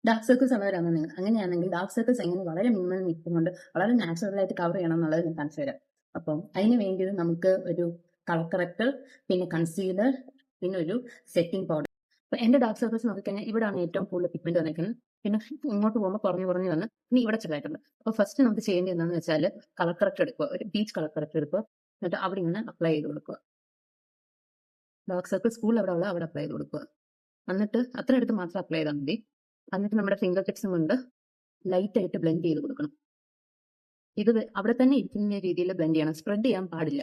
Dark circles ഉള്ളവരാണ് നിങ്ങൾ. അങ്ങനെയാണെങ്കിൽ ഡാർക്ക് സർക്കിൾസ് എങ്ങനെ വളരെ മിനിമം നിൽക്കുന്നുണ്ട് വളരെ നാച്ചുറൽ ആയിട്ട് കവർ ചെയ്യണം എന്നുള്ളത് ഞാൻ കാണിച്ചു തരാം. അപ്പം അതിന് വേണ്ടി നമുക്ക് ഒരു കളർ കറക്റ്റർ, പിന്നെ കൺസീലർ, പിന്നെ ഒരു സെറ്റിംഗ് പൗഡർ. അപ്പൊ എന്റെ ഡാർക്ക് സർക്കിൾസ് നോക്കിക്കഴിഞ്ഞാൽ ഇവിടെയാണ് ഏറ്റവും കൂടുതൽ പിഗ്മെന്റ് വന്നിരിക്കുന്നത്. പിന്നെ ഇങ്ങോട്ട് പോകുമ്പോൾ കുറഞ്ഞു കുറഞ്ഞു വന്ന് ഇനി ഇവിടെ ചെറുതായിട്ടുണ്ട്. അപ്പോൾ ഫസ്റ്റ് നമുക്ക് ചെയ്യേണ്ടത് എന്താണെന്ന് വെച്ചാൽ കളർ കറക്റ്റർ എടുക്കുക, ഒരു പീച്ച് കളർ കറക്റ്റർ എടുക്കുക, എന്നിട്ട് അവിടെ ഇങ്ങനെ അപ്ലൈ ചെയ്ത് കൊടുക്കുക. ഡാർക്ക് സർക്കിൾ സ്കൂളിൽ അവിടെ അപ്ലൈ ചെയ്ത് കൊടുക്കുക. എന്നിട്ട് അത്ര എടുത്ത് മാത്രം അപ്ലൈ ചെയ്താൽ മതി. എന്നിട്ട് നമ്മുടെ ഫിംഗർ ടിപ്സും കൊണ്ട് ലൈറ്റ് ആയിട്ട് ബ്ലെൻഡ് ചെയ്ത് കൊടുക്കണം. ഇത് അവിടെ തന്നെ ഇരിക്കുന്ന രീതിയിൽ ബ്ലെൻഡ് ചെയ്യണം, സ്പ്രെഡ് ചെയ്യാൻ പാടില്ല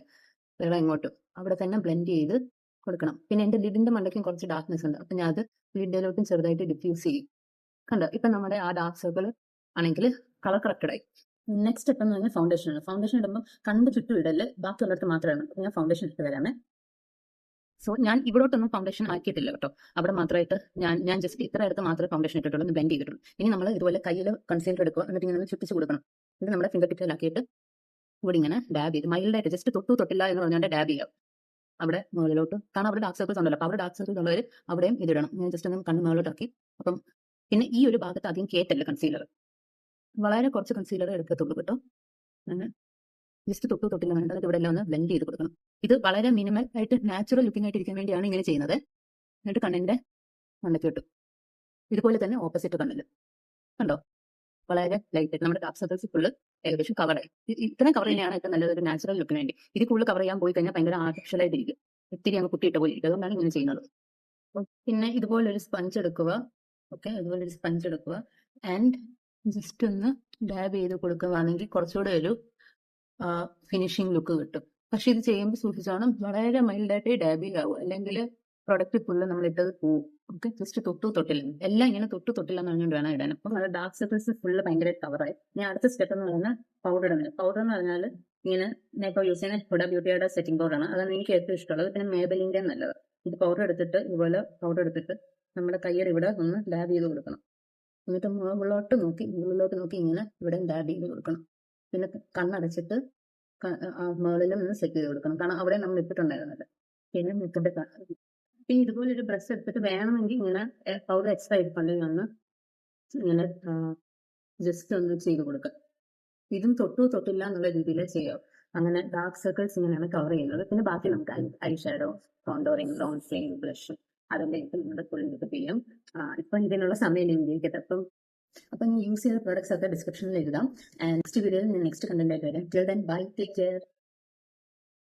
വേറെ എങ്ങോട്ടും. അവിടെ തന്നെ ബ്ലെൻഡ് ചെയ്ത് കൊടുക്കണം. പിന്നെ എന്റെ ലിഡിന്റെ മണ്ടയ്ക്കും കുറച്ച് ഡാർക്ക്നെസ് ഉണ്ട്, അപ്പൊ ഞാൻ അത് ലിഡിലോട്ടും ചെറുതായിട്ട് ഡിഫ്യൂസ് ചെയ്യും. കണ്ടോ, ഇപ്പൊ നമ്മുടെ ആ ഡാർക്ക് സർക്കിൾ ആണെങ്കിൽ കളർ കറക്റ്റഡ് ആയി. നെക്സ്റ്റ് സ്റ്റെപ്പ് എന്ന് പറഞ്ഞാൽ ഫൗണ്ടേഷൻ ആണ്. ഫൗണ്ടേഷൻ ഇടുമ്പോൾ കണ്ണ് ചുറ്റും ഇടല്, ബാക്കിയുള്ളിടത്ത് മാത്രമാണ്. അപ്പൊ ഞാൻ ഫൗണ്ടേഷൻ ഇട്ട് വരാമേ. സോ ഞാൻ ഇവിടോട്ടൊന്നും ഫൗണ്ടേഷൻ ആക്കിയിട്ടില്ല കേട്ടോ. അവിടെ മാത്രമായിട്ട് ഞാൻ ജസ്റ്റ് ഇത്ര അടുത്ത് മാത്രമേ ഫൗണ്ടേഷൻ ഇട്ടിട്ടുള്ളൂ, ഒന്ന് ബെൻഡ് ചെയ്തിട്ടുള്ളൂ. ഇനി നമ്മൾ ഇതുപോലെ കയ്യിൽ കൺസീലർ എടുക്കുക, എന്നിട്ട് ഇങ്ങനെ ചുറ്റിച്ച് കൊടുക്കണം. ഇത് നമ്മുടെ ഫിംഗർ ടിപ്പിലാക്കിയിട്ട് ഇവിടെ ഇങ്ങനെ ഡാബ് ചെയ്ത് മൈൽഡായിട്ട് ജസ്റ്റ് തൊട്ടില്ല എന്ന് പറഞ്ഞാൽ ഡാബ് ചെയ്യാം. അവിടെ മുകളിലോട്ട്, കാരണം അവിടെ ഡാർക്ക് സർക്കിൾസ് ഉണ്ടല്ലോ, അപ്പോൾ അവിടെ ഡാർക്ക് സർക്കിൾസ് ഉള്ളവർ അവിടെയും ഇതിടണം. ഞാൻ ജസ്റ്റ് ഒന്ന് കണ്ണ് മുകളിലോട്ടാക്കി. അപ്പം പിന്നെ ഈ ഒരു ഭാഗത്ത് അധികം കേട്ടല്ല കൺസീലർ, വളരെ കുറച്ച് കൺസീലർ എടുക്കത്തുള്ളൂ കേട്ടോ. അങ്ങനെ ജസ്റ്റ് തൊട്ടില്ല വേണ്ടത്, ഇവിടെ എല്ലാം ഒന്ന് ബ്ലെൻഡ് ചെയ്ത് കൊടുക്കണം. ഇത് വളരെ മിനിമൽ ആയിട്ട് നാച്ചുറൽ ലുക്കിംഗ് ആയിട്ട് ഇരിക്കാൻ വേണ്ടിയാണ് ഇങ്ങനെ ചെയ്യുന്നത്. എന്നിട്ട് കണ്ണിന്റെ മണ്ടയ്ക്ക് കിട്ടും. ഇതുപോലെ തന്നെ ഓപ്പോസിറ്റ് കണ്ണില് കണ്ടോ, വളരെ ലൈറ്റ് ആയിട്ട് നമ്മുടെ ഡാർക്ക് സർക്കിൾസ് ഫുള്ള് ഏകദേശം കവറായി. ഇത്രയും കവർ തന്നെയാണ് ഏറ്റവും നല്ലത് ഒരു നാച്ചുറൽ ലുക്കിന് വേണ്ടി. ഇത് ഫുള്ള് കവർ ചെയ്യാൻ പോയി കഴിഞ്ഞാൽ ഭയങ്കര ആർട്ടിഫിഷ്യൽ ആയിട്ട് ഇരിക്കും, ഇത്തിരി അങ്ങ് കുട്ടിയിട്ട പോലെ ഇരിക്കും. അതുകൊണ്ടാണ് ഇങ്ങനെ ചെയ്യുന്നത്. പിന്നെ ഇതുപോലൊരു സ്പഞ്ച് എടുക്കുക. ഓക്കെ, ഇതുപോലൊരു സ്പഞ്ച് എടുക്കുക ആൻഡ് ജസ്റ്റ് ഒന്ന് ഡാബ് ചെയ്ത് കൊടുക്കുകയാണെങ്കിൽ കുറച്ചുകൂടെ ഒരു ഫിനിഷിംഗ് ലുക്ക് കിട്ടും. പക്ഷെ ഇത് ചെയ്യുമ്പോൾ സൂക്ഷിച്ചോണം, വളരെ മൈൽഡായിട്ട് ഡാബിങ് ആവും, അല്ലെങ്കിൽ പ്രൊഡക്റ്റ് ഫുള്ള് നമ്മൾ ഇട്ടത് പോവും. ഓക്കെ, ജസ്റ്റ് തൊട്ടില്ല, എല്ലാം ഇങ്ങനെ തൊട്ടില്ല എന്ന് പറഞ്ഞുകൊണ്ട് വേണം ഇടാൻ. അപ്പം അത് ഡാർക്ക് സർക്കിൾസ് ഫുള്ള് ഭയങ്കര കവറായി. ഞാൻ അടുത്ത സ്റ്റെപ്പ് എന്ന് പറഞ്ഞാൽ പൗഡർ ഇടുന്നത്. പൗഡർ എന്ന് പറഞ്ഞാൽ ഇങ്ങനെ ഞാൻ ഇപ്പോൾ യൂസ് ചെയ്യുന്ന ഹുഡ ബ്യൂട്ടിയുടെ സെറ്റിംഗ് പൗഡറാണ്. അതാണ് എനിക്ക് ഏറ്റവും ഇഷ്ടമുള്ളത്. പിന്നെ മേബലിൻ്റെ നല്ലത്. ഇത് പൗഡർ എടുത്തിട്ട് ഇതുപോലെ പൗഡർ എടുത്തിട്ട് നമ്മുടെ കയ്യിൽ ഇവിടെ ഒന്ന് ഡാബ് ചെയ്ത് കൊടുക്കണം. എന്നിട്ട് മുകളിലോട്ട് നോക്കി ഇങ്ങനെ ഇവിടെ ഡാബ് ചെയ്ത് കൊടുക്കണം. പിന്നെ കണ്ണടച്ചിട്ട് മുകളിലും ഒന്ന് സെറ്റ് ചെയ്ത് കൊടുക്കണം, കാരണം അവിടെ നമ്മൾ ഇട്ടിട്ടുണ്ടായിരുന്നല്ലോ. പിന്നെ മുട്ടിന്റെ പിന്നെ ഇതുപോലെ ഒരു ബ്രഷ് എടുത്തിട്ട് വേണമെങ്കിൽ ഇങ്ങനെ പൗഡർ എക്സ്ട്രാ ഇട്ടുണ്ടെങ്കിൽ ഒന്ന് ഇങ്ങനെ ജസ്റ്റ് ഒന്ന് ചെയ്ത് കൊടുക്കുക. ഇതും തൊട്ടില്ല എന്നുള്ള രീതിയിൽ ചെയ്യാം. അങ്ങനെ ഡാർക്ക് സർക്കിൾസ് ഇങ്ങനെയാണ് കവർ ചെയ്യുന്നത്. പിന്നെ ബാക്കി നമുക്ക് I shadow, contouring, loan flame, blush അതെല്ലാം ഇട്ട് നമ്മുടെ ഫുൾ മേക്കപ്പ് ചെയ്യും. ഇപ്പം ഇതിനുള്ള സമയം ഇരിക്കട്ടെ. അപ്പം യൂസ് ചെയ്യുന്ന പ്രോഡക്ട്സ് ഒക്കെ ഡിസ്ക്രിപ്ഷനിൽ എഴുതാം. നെക്സ്റ്റ് വീഡിയോയിൽ ഞാൻ നെക്സ്റ്റ് കണ്ടന്റ് ആയിട്ട് വരാം. Till then bye, take care.